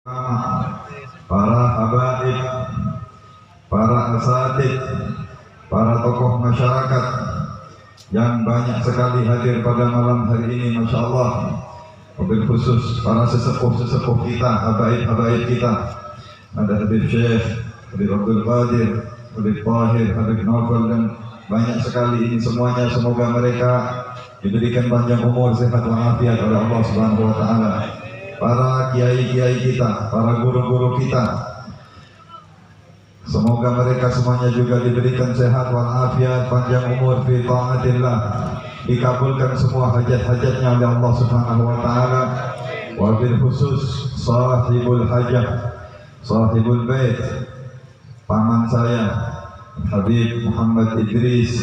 para habaib, para asatid, para tokoh masyarakat yang banyak sekali hadir pada malam hari ini, Masya Allah. Wabil khusus para sesepuh-sesepuh kita, habaib-habaib kita, ada Habib Syekh, Habib Abdul Qadir, Habib Tahir, Habib Naufal, dan banyak sekali ini semuanya. Semoga mereka diberikan panjang umur, sehat walafiat oleh Allah Subhanahu wa Ta'ala. Para kiai-kiai kita, para guru-guru kita, semoga mereka semuanya juga diberikan sehat walafiat, panjang umur fi ta'atillah, dikabulkan semua hajat-hajatnya oleh Allah Subhanahu wa Ta'ala. Wabil khusus sahibul hajah, sahibul bait, paman saya Habib Muhammad Idris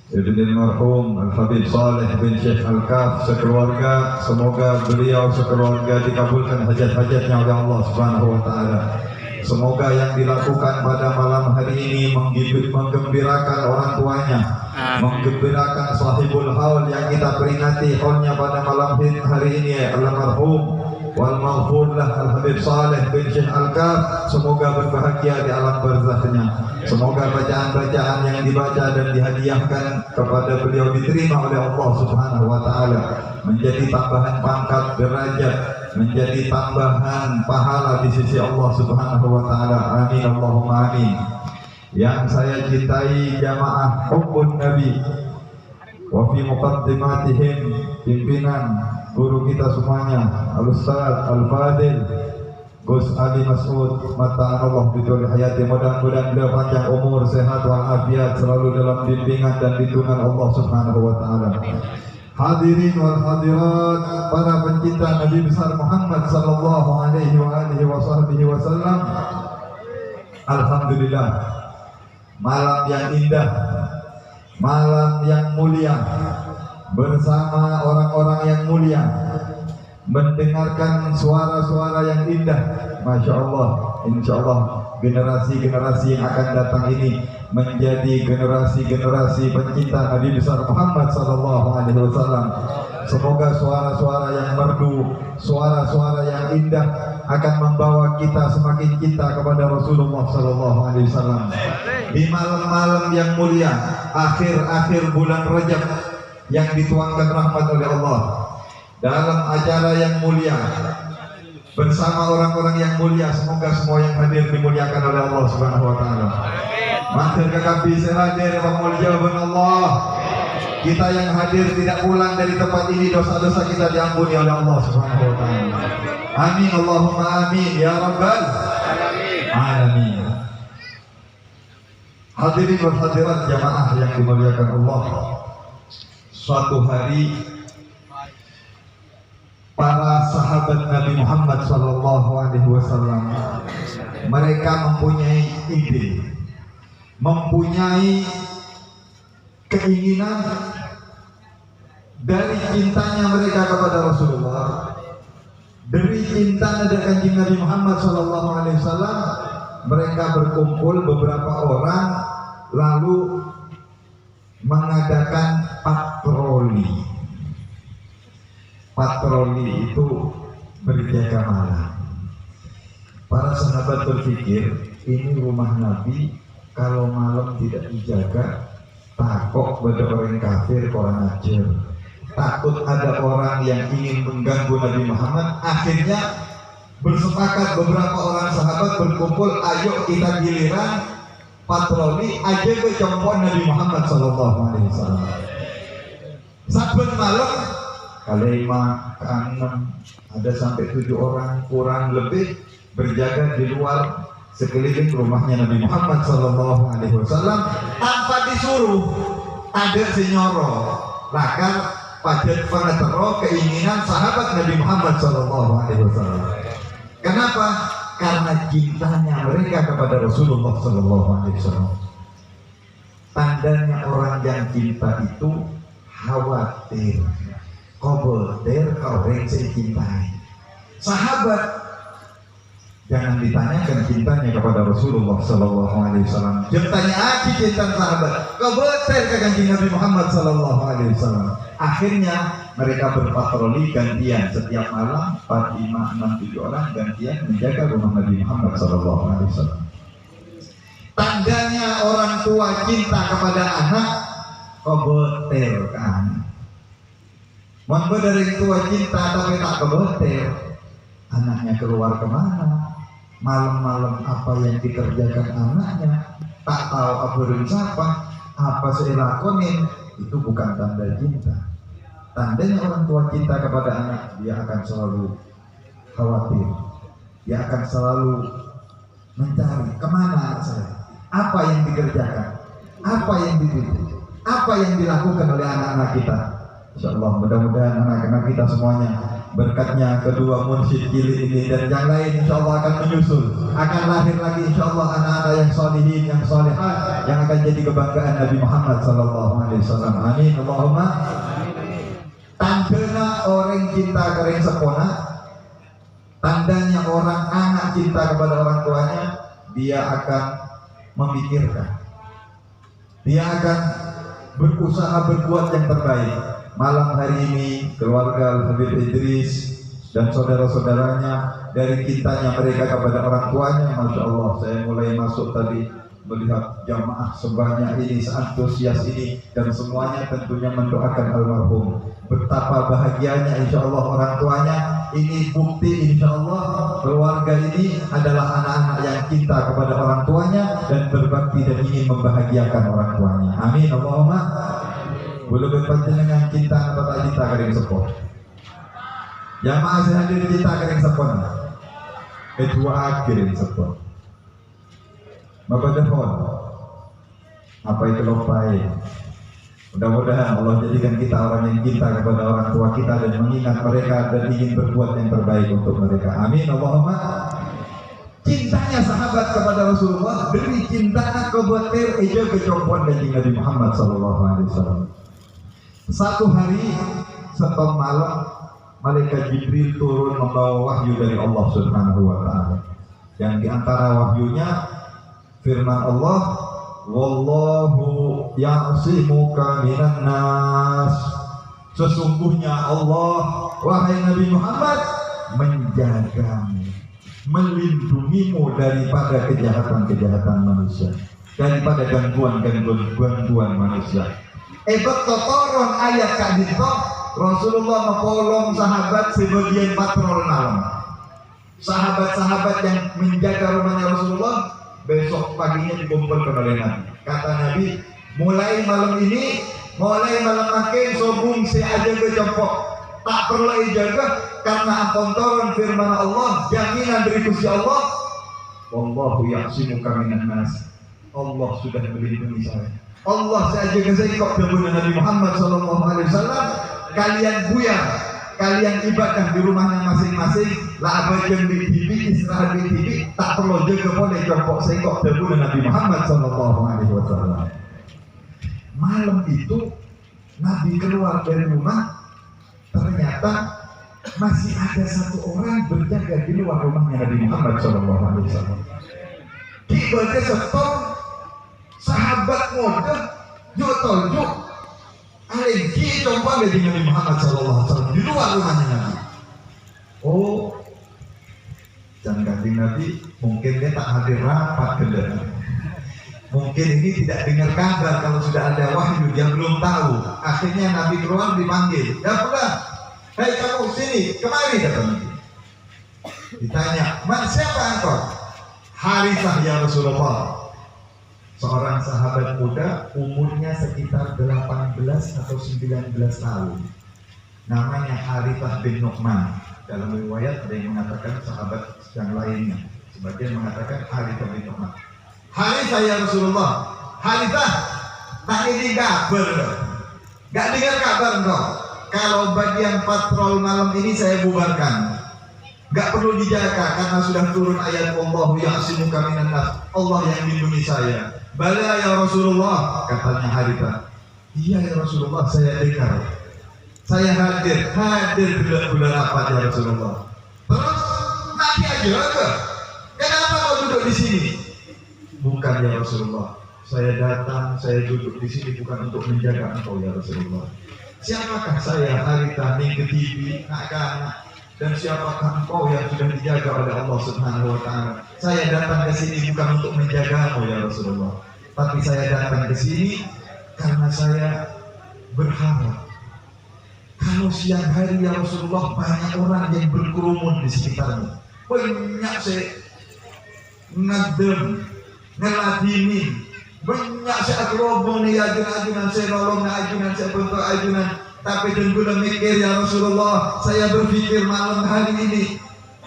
ibn al-marhum Al-Habib Saleh bin Syekh Al-Kaf sekeluarga, semoga beliau sekeluarga dikabulkan hajat-hajatnya oleh Allah Subhanahu wa Ta'ala. Semoga yang dilakukan pada malam hari ini menggembirakan orang tuanya, menggembirakan sahibul haul yang kita peringati haulnya pada malam hari ini, almarhum wal maghfur lah Al-Habib Saleh bin Syekh Al-Kaf. Semoga berbahagia di alam barzakhnya. Semoga bacaan-bacaan yang dibaca dan dihadiahkan kepada beliau diterima oleh Allah Subhanahu wa Ta'ala, menjadi tambahan pangkat derajat, menjadi tambahan pahala di sisi Allah Subhanahu wa Ta'ala. Amin Allahumma amin. Yang saya cintai jamaah Hubbun Nabi wa fi muqaddimatihim, pimpinan guru kita semuanya, Al-Ustaz Al-Fadil Gus Ali Mas'ud, mata'anallah bidul hayati, mudah-mudahan beliau panjang umur, sehat walafiat, selalu dalam bimbingan dan lindungan Allah Subhanahu wa Ta'ala. Hadirin wal hadirat, para pencinta Nabi besar Muhammad sallallahu alaihi wasallam, alhamdulillah, malam yang indah, malam yang mulia, bersama orang-orang yang mulia, mendengarkan suara-suara yang indah. Masya Allah, insya Allah generasi-generasi yang akan datang ini menjadi generasi-generasi pencinta Nabi besar Muhammad sallallahu alaihi wasallam. Semoga suara-suara yang merdu, suara-suara yang indah akan membawa kita semakin cinta kepada Rasulullah sallallahu alaihi wasallam. Di malam-malam yang mulia, akhir-akhir bulan Rajab yang dituangkan rahmat oleh Allah, dalam acara yang mulia bersama orang-orang yang mulia, semoga semua yang hadir dimuliakan oleh Allah Subhanahu wa Ta'ala. Matur kekabi sehadir wa muliakan Allah. Kita yang hadir tidak pulang dari tempat ini, dosa-dosa kita diampuni oleh Allah Subhanahu wa Ta'ala. Amin Allahumma amin ya rabbal alamin. Hadirin wal hadirat jamaah yang dimuliakan Allah, suatu hari para sahabat Nabi Muhammad sallallahu alaihi wasallam, mereka mempunyai ide, mempunyai keinginan dari cintanya mereka kepada Rasulullah, dari cinta dari kanjeng Nabi Muhammad sallallahu alaihi wasallam. Mereka berkumpul beberapa orang lalu mengadakan patroli. Patroli itu berjaga malam. Para sahabat berpikir, ini rumah Nabi, kalau malam tidak dijaga, takut pada orang kafir, orang ajar, takut ada orang yang ingin mengganggu Nabi Muhammad. Akhirnya bersepakat beberapa orang sahabat berkumpul, ayo kita giliran patroli aja ke compon Nabi Muhammad sallallahu alaihi wasallam. Saben malam kelima, keenam, ada sampai 7 orang kurang lebih berjaga di luar sekeliling rumahnya Nabi Muhammad sallallahu alaihi wasallam tanpa disuruh. Ada senyoro lakar pajak pengetero keinginan sahabat Nabi Muhammad sallallahu alaihi wasallam. Kenapa? Karena cintanya mereka kepada Rasulullah sallallahu alaihi wasallam. Tandanya orang yang cinta itu khawatir, koboter kau yang saya cintai. Sahabat Jangan ditanyakan cintanya kepada Rasulullah Sallallahu Alaihi Wasallam. Jangan tanya aja cinta sahabat. Kau betul ke kanjeng Nabi Muhammad Sallallahu Alaihi Wasallam. Akhirnya mereka berpatroli gantian setiap malam 4, 5, 6, 7 orang gantian menjaga rumah Nabi Muhammad Sallallahu Alaihi Wasallam. Tandanya orang tua cinta kepada anak, kau betul kan? Mau dari tua cinta tapi tak kebetul, anaknya keluar kemana? Malam-malam apa yang dikerjakan anaknya, tak tahu apa siapa, apa saya lakonin, itu bukan tanda cinta. Tandanya orang tua cinta kepada anak, dia akan selalu khawatir, dia akan selalu mencari kemana anak saya, apa yang dikerjakan, apa yang dididik, apa yang dilakukan oleh anak-anak kita. Insyaallah mudah-mudahan anak-anak kita semuanya berkatnya kedua mursyid cilik ini dan yang lain insyaallah akan menyusul, akan lahir lagi insyaallah anak-anak yang solihin, yang solehah, yang akan jadi kebanggaan Nabi Muhammad Sallallahu Alaihi Wasallam. Amin Allahumma. Tandanya orang cinta kering sepona, tandanya orang anak cinta kepada orang tuanya, dia akan memikirkan, dia akan berusaha berbuat yang terbaik. Malam hari ini keluarga Habib Idris dan saudara-saudaranya dari cintanya mereka kepada orang tuanya, Masya Allah, saya mulai masuk tadi melihat jamaah sebanyak ini, seantusias ini, dan semuanya tentunya mendoakan almarhum. Betapa bahagianya insya Allah orang tuanya. Ini bukti insya Allah keluarga ini adalah anak-anak yang cinta kepada orang tuanya dan berbakti dan ingin membahagiakan orang tuanya. Amin Allahumma. Boleh berpanjangan cinta atau tak cinta kering sepon. Jamaah saya hadir cinta kering sepon. Kedua kering sepon. Bapak Defon, apa itu lopai? Mudah-mudahan Allah jadikan kita orang yang cinta kepada orang tua kita dan mengingat mereka dan ingin berbuat yang terbaik untuk mereka. Amin Allahumma. Cintanya sahabat kepada Rasulullah demi cintanya kebetir eja kecompon dan Nabi Muhammad Sallallahu Alaihi Wasallam. Satu hari setengah malam malaikat Jibril turun membawa wahyu dari Allah Subhanahu wa taala. Yang diantara wahyunya firman Allah, wallahu ya'simuka minan nas. Sesungguhnya Allah, wahai Nabi Muhammad, menjagamu, melindungimu daripada kejahatan-kejahatan manusia, daripada gangguan-gangguan manusia. Totoron ayat kadito Rasulullah mempolong sahabat sebagian patrol malam. Sahabat-sahabat yang menjaga rumahnya Rasulullah besok paginya dikumpul kembali Nabi. Kata Nabi, mulai malam ini, mulai malam makin sobung si aja ke jempok, tak perlu jaga karena ampun turun firman Allah, jaminan dari Gusti Allah. Wallahu ya'simuka minan nas. Allah sudah melindungi saya. Allah saja saya kok dengan Nabi Muhammad Sallallahu Alaihi Wasallam. Kalian buyar, kalian ibadah di rumahnya masing-masing. Lah apa yang di TV, istirahat di TV, tak perlu jaga boleh jongkok saya kok dengan Nabi Muhammad Sallallahu Alaihi Wasallam. Malam itu Nabi keluar dari rumah, ternyata masih ada satu orang berjaga di luar rumahnya Nabi Muhammad Sallallahu Alaihi Wasallam. Tiba-tiba setong sahabat muda jotojo alergi coba dari Nabi Muhammad SAW di luar rumahnya Nabi. Oh, dan kanjeng Nabi mungkin dia tak hadir rapat kendala. Mungkin ini tidak dengar kabar kalau sudah ada wahyu, dia belum tahu. Akhirnya Nabi keluar dipanggil. Ya sudah, hei kamu sini, kemari kata Nabi. Ditanya, siapa engkau? Harithah ya Rasulullah. Seorang sahabat muda umurnya sekitar 18 atau 19 tahun. Namanya Harithah bin Nu'man. Dalam riwayat ada yang mengatakan sahabat yang lainnya. Sebagian mengatakan Harithah bin Nu'man. Harithah ya Rasulullah. Harithah, tak ini kabar. Gak dengar kabar engkau. Kalau bagian patrol malam ini saya bubarkan. Gak perlu dijaga karena sudah turun ayat Allahu ya'simuka minan nas. Allah yang melindungi saya. Bala ya Rasulullah, katanya Harithah. Iya ya Rasulullah, saya dengar. Saya hadir bulan apa ya Rasulullah. Terus Nabi aja ke duduk di sini. Bukan ya Rasulullah, saya datang, saya duduk di sini bukan untuk menjaga engkau ya Rasulullah. Siapakah saya Harithah ning ketibi nak dan siapakah engkau yang sudah dijaga oleh Allah Subhanahu wa taala? Saya datang ke sini bukan untuk menjagamu ya Rasulullah, tapi saya datang ke sini karena saya berharap kalau siang hari ya Rasulullah banyak orang yang berkerumun di sekitarmu. Banyak saya ngadem, ngeladini, banyak saya kerobong nih ajunan saya nolong ajunan saya bentuk ajunan. Tapi dengkulah mikir ya Rasulullah, saya berpikir malam hari ini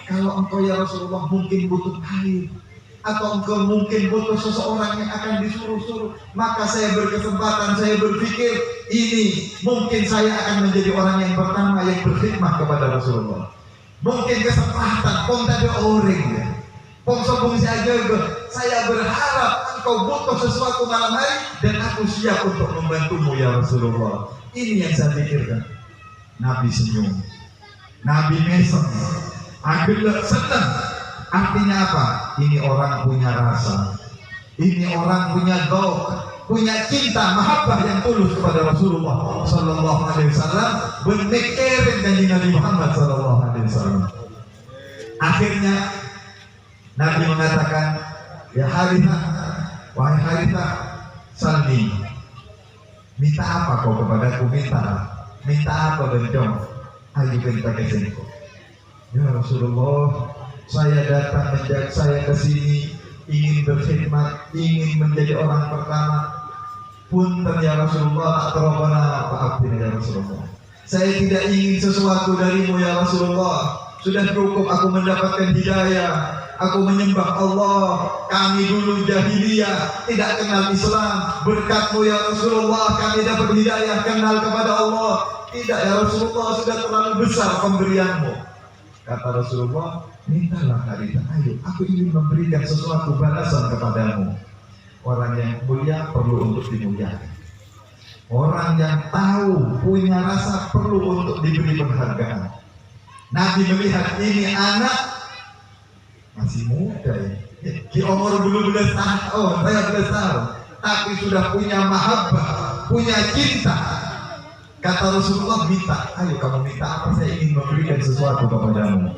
kalau engkau ya Rasulullah mungkin butuh air atau engkau mungkin butuh seseorang yang akan disuruh-suruh, maka saya berkesempatan, saya berpikir ini mungkin saya akan menjadi orang yang pertama yang berkhidmat kepada Rasulullah. Mungkin kesempatan pun tadi orang ya pong saya jaga, saya berharap engkau butuh sesuatu malam hari dan aku siap untuk membantumu ya Rasulullah. Ini yang saya pikirkan. Nabi senyum, Nabi mesem, agak senang. Artinya apa? Ini orang punya rasa, ini orang punya gauk, punya cinta, mahabbah yang tulus kepada Rasulullah Sallallahu Alaihi Wasallam. Bermikirin janji Nabi Muhammad Sallallahu Alaihi Wasallam. Akhirnya Nabi mengatakan, ya Harithah, wahai Harithah, salni, minta apa kau kepadaku? Minta apa bencong? Ayo kita kesini. Ya Rasulullah, saya datang menjadi saya kesini ingin berkhidmat, ingin menjadi orang pertama. Punten ya Rasulullah, tak terobana maafin ya Rasulullah. Saya tidak ingin sesuatu darimu ya Rasulullah. Sudah cukup aku mendapatkan hidayah. Aku menyembah Allah. Kami dulu jahiliyah, tidak kenal Islam. Berkatmu ya Rasulullah kami dapat hidayah, kenal kepada Allah. Tidak ya Rasulullah, sudah terlalu besar pemberianmu. Kata Rasulullah, mintalah Harithah, ayo aku ingin memberikan sesuatu balasan kepadamu. Orang yang mulia perlu untuk dimuliakan. Orang yang tahu, punya rasa perlu untuk diberi penghargaan. Nabi melihat ini anak masih muda ya. Di umur belum 12 tahun, saya 12 tahun, tapi sudah punya mahabbah, punya cinta. Kata Rasulullah, minta, ayo kamu minta apa, saya ingin memberikan sesuatu kepadamu.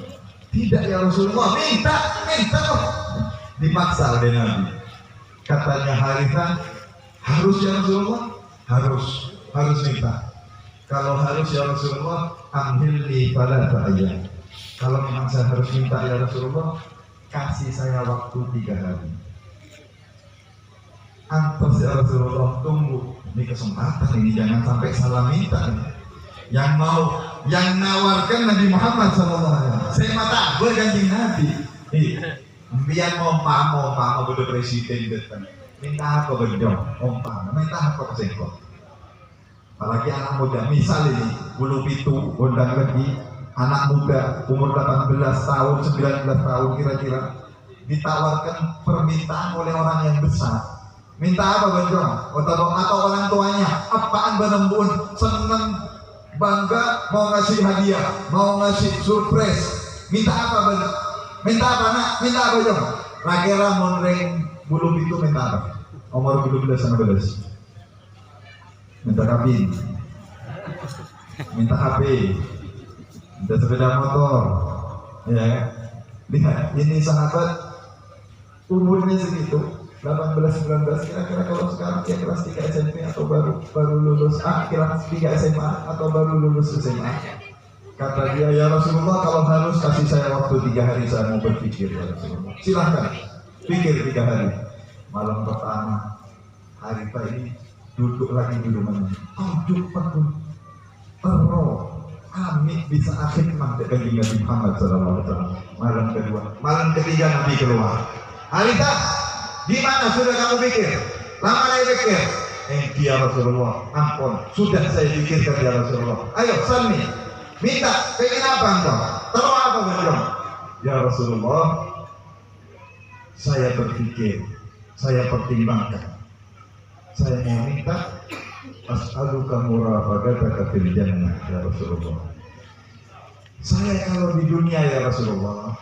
Tidak ya Rasulullah, minta loh. Dipaksa oleh Nabi. Katanya Harithah, harus ya Rasulullah, harus minta. Kalau harus ya Rasulullah, amhilni fala ta'ayyah. Kalau memang saya harus minta ya Rasulullah, kasih saya waktu 3 hari. Antos ya Rasulullah, tunggu. Ini kesempatan ini, jangan sampai salah minta. Yang nawarkan Nabi Muhammad SAW. Saya mata berganjing Nabi. Biar mau udah presiden datang. Minta apa berdong? Minta apa kesengkot? Apalagi anak muda. Misal ini, bulu pitu, undang lagi. Anak muda umur 18 tahun, 19 tahun kira-kira ditawarkan permintaan oleh orang yang besar. Minta apa bendong? Atau orang tuanya, apaan benembun? Seneng, bangga, mau ngasih hadiah, mau ngasih surprise. Minta apa bendong? Minta apa nak? Minta apa bendong? Rakira monreng bulu itu minta apa? Umur 12 sama 12. Minta kabin, minta HP, minta sepeda motor, ya. Lihat, ini sahabat umurnya segitu, 18-19, kira-kira kalau sekarang dia kelas 3 SMP atau baru lulus, kelas 3 SMA atau baru lulus SMA. Kata dia, ya Rasulullah kalau harus kasih saya waktu 3 hari, saya mau berpikir ya Rasulullah. Silahkan, pikir 3 hari. Malam pertama, Harithah ini duduk lagi di rumahnya. Tujuh tahun, Amin bisa akhidmah dengan Nabi Muhammad SAW. Malam kedua, malam ketiga Nabi keluar. Harithah, di mana sudah kamu pikir? Lama saya pikir. Dia Rasulullah, ampun, sudah saya pikirkan ya Rasulullah. Ayo, salmi, minta, pengen apa engkau? Tahu apa beliau? Ya Rasulullah, saya berpikir, saya pertimbangkan. Saya mau minta as'aluka murafaqataka fil jannah ya Rasulullah. Saya kalau di dunia ya Rasulullah,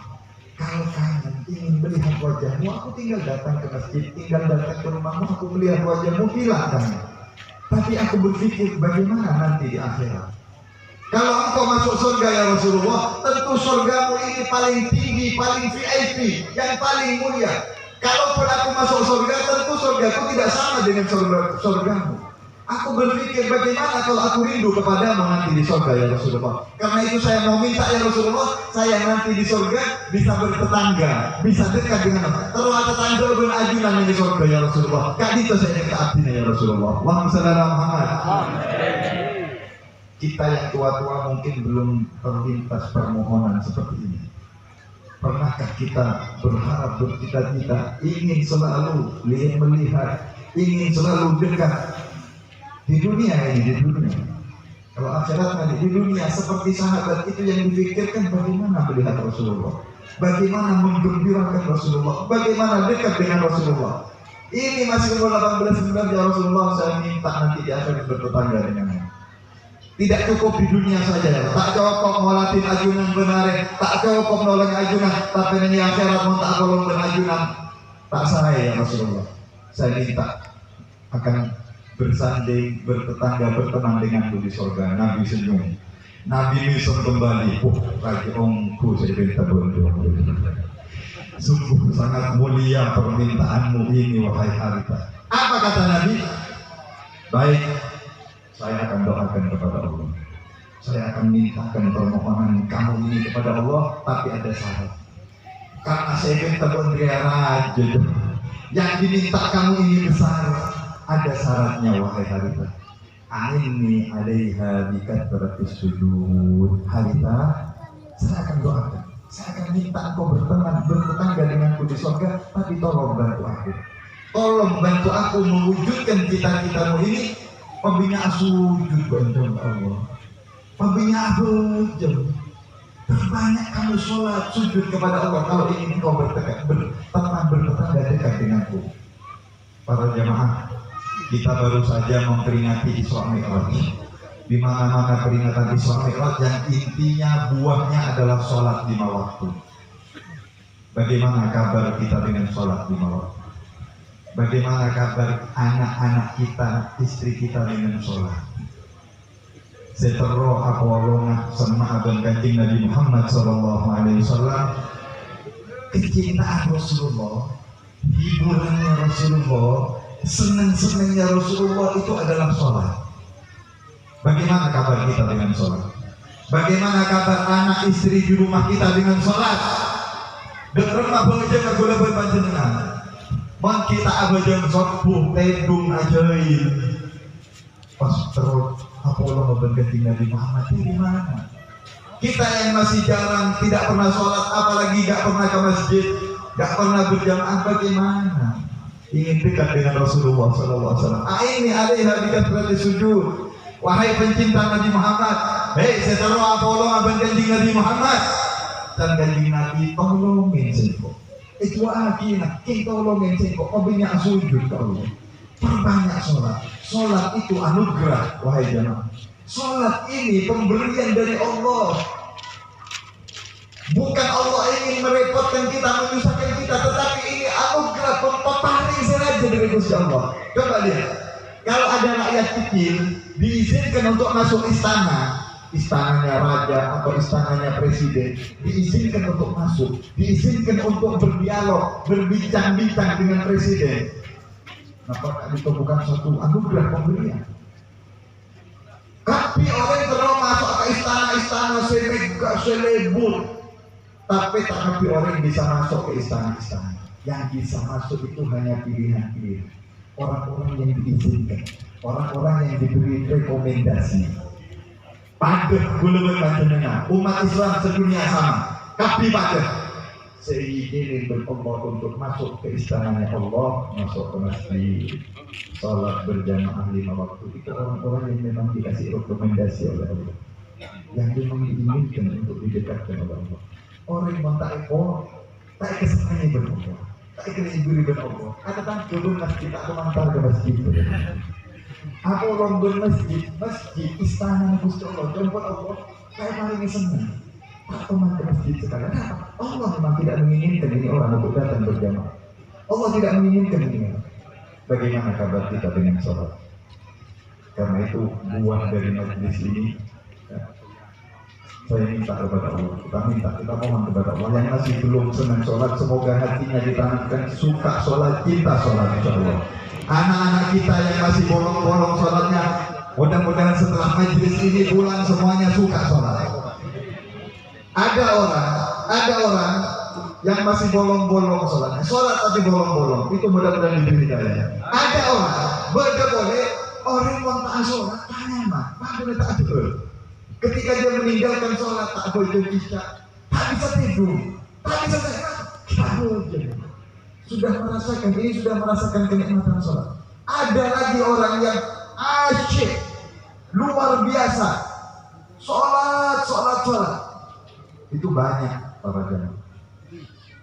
kalau kangen ingin melihat wajahmu, aku tinggal datang ke masjid, tinggal datang ke rumahmu, aku melihat wajahmu, hilang kamu. Tapi aku berpikir bagaimana nanti di akhirat. Kalau engkau masuk surga ya Rasulullah, tentu surgamu ini paling tinggi, paling VIP, yang paling mulia. Kalaupun aku masuk surga, tentu surgaku tidak sama dengan surgamu. Aku berpikir bagaimana kalau aku rindu kepadamu nanti di surga ya Rasulullah. Karena itu saya mau minta ya Rasulullah, saya nanti di surga bisa bertetangga, bisa dekat dengan terus tetangga benajunan di surga ya Rasulullah. Kak itu saya dekat hatinya ya Rasulullah. Allahumma shalli ala Muhammad. Kita yang tua-tua mungkin belum terlintas permohonan seperti ini. Pernahkah kita berharap, bercita-cita, ingin selalu melihat, ingin selalu dekat di dunia ini, di dunia. Kalau akhirat nanti di dunia seperti sahabat itu yang dipikirkan bagaimana melihat Rasulullah, bagaimana menggembirakan Rasulullah, bagaimana dekat dengan Rasulullah. Ini masih umur 18 bulan ya Rasulullah, saya minta nanti di akhirat bertetangga denganmu. Tidak cukup di dunia saja, tak cukup molatin ajunan benare, tak cukup nolong ajunan, tapi ini akhirat mau tak tolong ajunan. Tak saya ya Rasulullah, saya minta akan bersanding, bertetangga, berteman denganku di surga. Nabi senyum, Nabi misal kembali. Lagi ongku saya minta berdoa. Sungguh sangat mulia permintaanmu ini wahai Harithah. Apa kata Nabi? Baik, saya akan doakan kepada Allah. Saya akan mintakan permohonan kamu ini kepada Allah, tapi ada syarat. Karena saya minta Bondria Raja, yang diminta kamu ini besar, ada syaratnya wahai Harithah. Aini alaiha bikatratis sujud. Harithah, saya akan doakan. Saya akan minta engkau berteman, bertetangga denganku di surga, tapi tolong bantu aku. Tolong bantu aku mewujudkan cita-citamu ini. Pembina sujud kepada Allah, pembina sujud. Terbanyak kamu sholat sujud kepada Allah kalau ingin kau bertetangga dekat denganku. Para jamaah, kita baru saja memperingati Isra Mi'raj. Di mana-mana peringatan Isra Mi'raj yang intinya buahnya adalah sholat 5 waktu. Bagaimana kabar kita dengan sholat 5 waktu? Bagaimana kabar anak-anak kita, istri kita dengan sholat? Seterro apolongah sama abang kancing Nabi Muhammad SAW. Kecintaan Rasulullah, hiburannya Rasulullah, senang-senangnya Rasulullah itu adalah sholat. Bagaimana kabar kita dengan sholat? Bagaimana kabar anak istri di rumah kita dengan sholat? Dengar mah bangsa gula berpanjenengan. Man kita abajang sopuh tedung ajaib. Pas terus Apollo berganti Nabi Muhammad di mana? Kita yang masih jarang, tidak pernah sholat, apalagi gak pernah ke masjid, gak pernah berjamaah, bagaimana? Ingin dekat dengan Rasulullah SAW. Ini alaiha bikatratis sujud. Wahai pencinta Nabi Muhammad, hei seteru Apollo abang ganti Nabi Muhammad, dan ganti Nabi tolongin singkong. Itu akhirnya kita tolongin singkong, obinya sujud ke Allah. Perbanyak sholat. Sholat itu anugerah, wahai jemaah. Sholat ini pemberian dari Allah. Bukan Allah ingin merepotkan kita, menyusahkan kita, tetapi ini anugerah, peparing saja dari Gusti Allah. Coba lihat, kalau ada rakyat kecil diizinkan untuk masuk istana, istananya raja atau istananya presiden, diizinkan untuk masuk, diizinkan untuk berdialog, berbincang-bincang dengan presiden. Apakah itu bukan suatu anugerah pemberian? Tapi orang terlalu masuk ke istana-istana selebut, tapi tapi orang bisa masuk ke istana-istana. Yang bisa masuk itu hanya pilihan-pilihan. Orang-orang yang diizinkan, orang-orang yang diberi rekomendasi. Pada gulungan panjenengan umat Islam sedunia sama, tapi pada seizin berkompor untuk masuk ke istananya Allah, masuk ke masjid, sholat berjamaah 5 waktu. Itu orang-orang yang memang dikasih rekomendasi oleh Allah, yang memang diinginkan untuk didekatkan oleh Allah. Orang yang tak ekor, tak kesenangan berkompor, tak kesenangan berkompor. Ada kan turun masjid, tak kemantar ke masjid. Apa orang bermasjid, masjid, istana Gusti Allah, jemput Allah, saya paling senang. Tak teman ke masjid sekalian. Allah memang tidak menginginkan ini orang untuk datang ke berjamaah. Allah tidak menginginkan ini. Bagaimana kabar kita dengan sholat? Karena itu buah dari majelis ini, saya minta kepada Allah, kita mohon kepada Allah yang masih belum senang sholat, semoga hatinya ditanamkan suka sholat, cinta sholat insya Allah. Anak-anak kita yang masih bolong-bolong sholatnya, mudah-mudahan setelah majelis ini pulang semuanya suka sholat. Ada orang yang masih bolong-bolong sholatnya, sholat tapi bolong-bolong, itu mudah-mudahan diberi hidayah. Ada orang boleh orang yang tak sholat, tanya mah, padahal tak adil. Ketika dia meninggalkan sholat, tak boleh isya, tak bisa tidur, tak bisa sehat, tak boleh. Sudah merasakan kenikmatan sholat. Ada lagi orang yang asyik, luar biasa, sholat. Itu banyak para jemaah.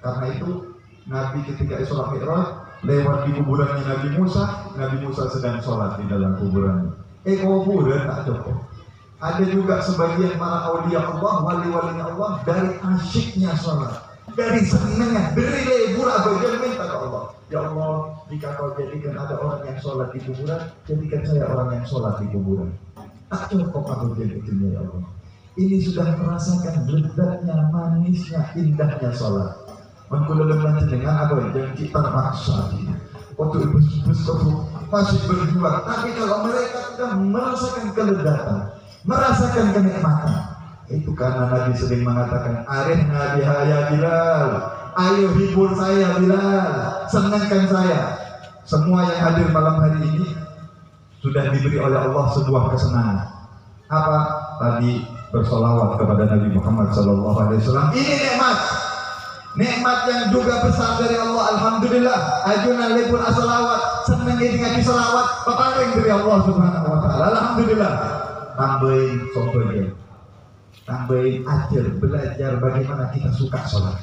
Karena itu Nabi ketika Isra Mi'raj lewat di kuburannya Nabi Musa sedang sholat di dalam kuburannya. Kuburan tak cukup. Ada juga sebagian para aulia Allah, wali-walinya Allah dari asyiknya sholat, dari senangnya, dari lebur abadan minta ke Allah. Ya Allah, jika kau jadikan ada orang yang sholat di kuburan, jadikan saya orang yang sholat di kuburan. Tak cukup aku jadi itu ya Allah. Ini sudah merasakan lezatnya, manisnya, indahnya sholat. Mengkulalkan dengan apa yang kita maksa. Waktu ibus masih berjuang, tapi kalau mereka sudah merasakan kelezatan, merasakan kenikmatan, itu karena Nabi sering mengatakan, arihna bihaya Bilal, ayo hibur saya Bilal, senangkan saya. Semua yang hadir malam hari ini sudah diberi oleh Allah sebuah kesenangan. Apa? Tadi bersolawat kepada Nabi Muhammad SAW. Ini nikmat yang juga besar dari Allah. Alhamdulillah, ajunan libur asalawat, senang ngaji salawat, paparing dari Allah Subhanahu wa taala. Alhamdulillah. Tambahin sombongnya, tambahin ajar, belajar bagaimana kita suka sholat.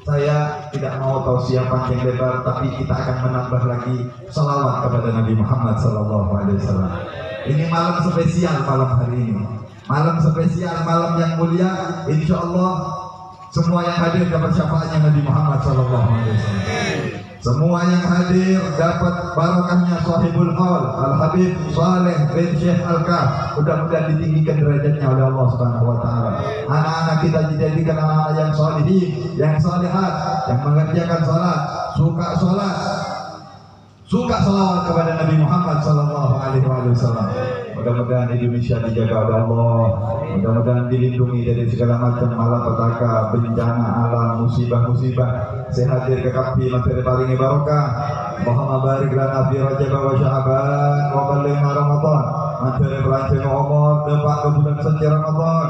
Saya tidak mau tahu siapa panjang lebar, tapi kita akan menambah lagi salawat kepada Nabi Muhammad SAW. Ini malam spesial malam hari ini, malam spesial, malam yang mulia. Insya Allah semua yang hadir dapat syafaatnya Nabi Muhammad SAW. Semua yang hadir dapat barokahnya Sahibul Qaul Al-Habib Saleh bin Syekh Al-Kaf. Mudah-mudahan ditinggikan derajatnya oleh Allah Subhanahu wa taala. Anak-anak kita dijadikan anak-anak yang sholihin, yang sholihat, yang mengerjakan salat, suka salawat kepada Nabi Muhammad sallallahu alaihi wasallam. Mudah-mudahan Indonesia dijaga oleh Allah. Mudah-mudahan dilindungi dari segala macam malapetaka, bencana alam, musibah-musibah. Saya hadir ke kafi materi paling barokah. Muhammad barik lana fi Rajab wa Sya'ban wa ballighna Ramadan. Materi pelancongan umur dapat ke bulan suci Ramadan.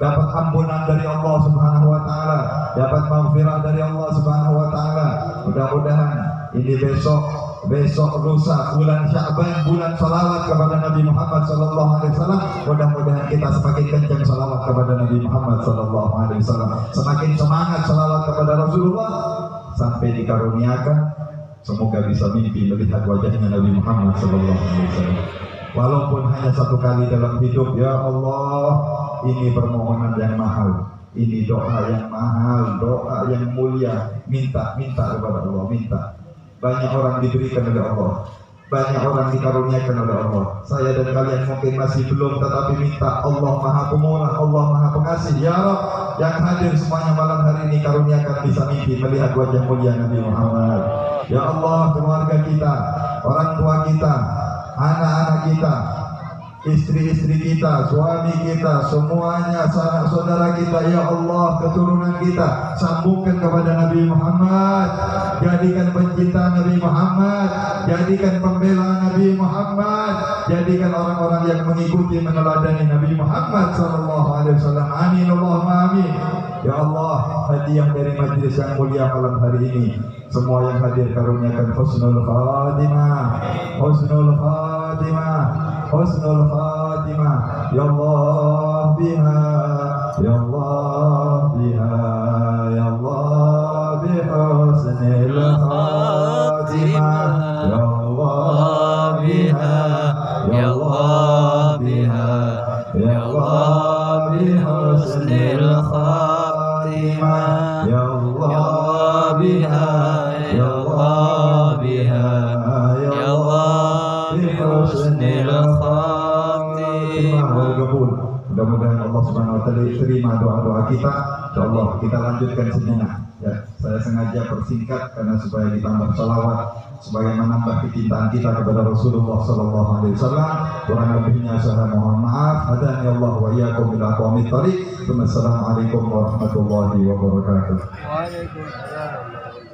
Dapat ampunan dari Allah Subhanahu wa taala, dapat maghfirah dari Allah Subhanahu wa taala. Mudah-mudahan ini besok lusa bulan Sya'ban, bulan salawat kepada Nabi Muhammad sallallahu alaihi wasallam. Mudah-mudahan kita semakin kencang salawat kepada Nabi Muhammad sallallahu alaihi wasallam, semakin semangat salawat kepada Rasulullah sampai dikaruniakan semoga bisa mimpi melihat wajahnya Nabi Muhammad sallallahu alaihi wasallam. Walaupun hanya satu kali dalam hidup, ya Allah, ini permohonan yang mahal, ini doa yang mahal, doa yang mulia. Minta kepada Allah, minta. Banyak orang diberikan oleh Allah, banyak orang dikaruniakan oleh Allah. Saya dan kalian mungkin masih belum, tetapi minta. Allah Maha Pemurah, Allah Maha Pengasih. Ya Rabb, yang hadir semuanya malam hari ini karuniakan bisa mimpi melihat wajah mulia Nabi Muhammad. Ya Allah, keluarga kita, orang tua kita, anak-anak kita, istri-istri kita, suami kita, semuanya sanak saudara kita, ya Allah, keturunan kita, sambungkan kepada Nabi Muhammad, jadikan pencinta Nabi Muhammad, jadikan pembela Nabi Muhammad, jadikan orang-orang yang mengikuti meneladani Nabi Muhammad sallallahu alaihi wasallam. Amin Allahumma amin. Ya Allah, hadiah dari majlis yang mulia malam hari ini, semua yang hadir karuniakan husnul khatimah, husnul khatimah, husnul khatimah. Ya Allah biha, ya Allah biha, ya Allah bi husnil khatimah. Ya Allah biha, ya Allah biha, ya Allah bi husnil khatimah. Ya Allah biha ya Allah biha ya Allah bi husnil khatimah wal qabul. Mudah-mudahan Allah Subhanahu wa taala terima doa-doa kita. Insyaallah kita lanjutkan sejenak. Ya, saya sengaja persingkat karena supaya ditambah salawat, supaya menambah kecintaan kita kepada Rasulullah sallallahu alaihi wasallam. Kurang lebihnya saya mohon maaf. Hadani Allah wa iyyakum ila aqwamit thariq. Wassalamualaikum warahmatullahi wabarakatuh. Waalaikumsalam.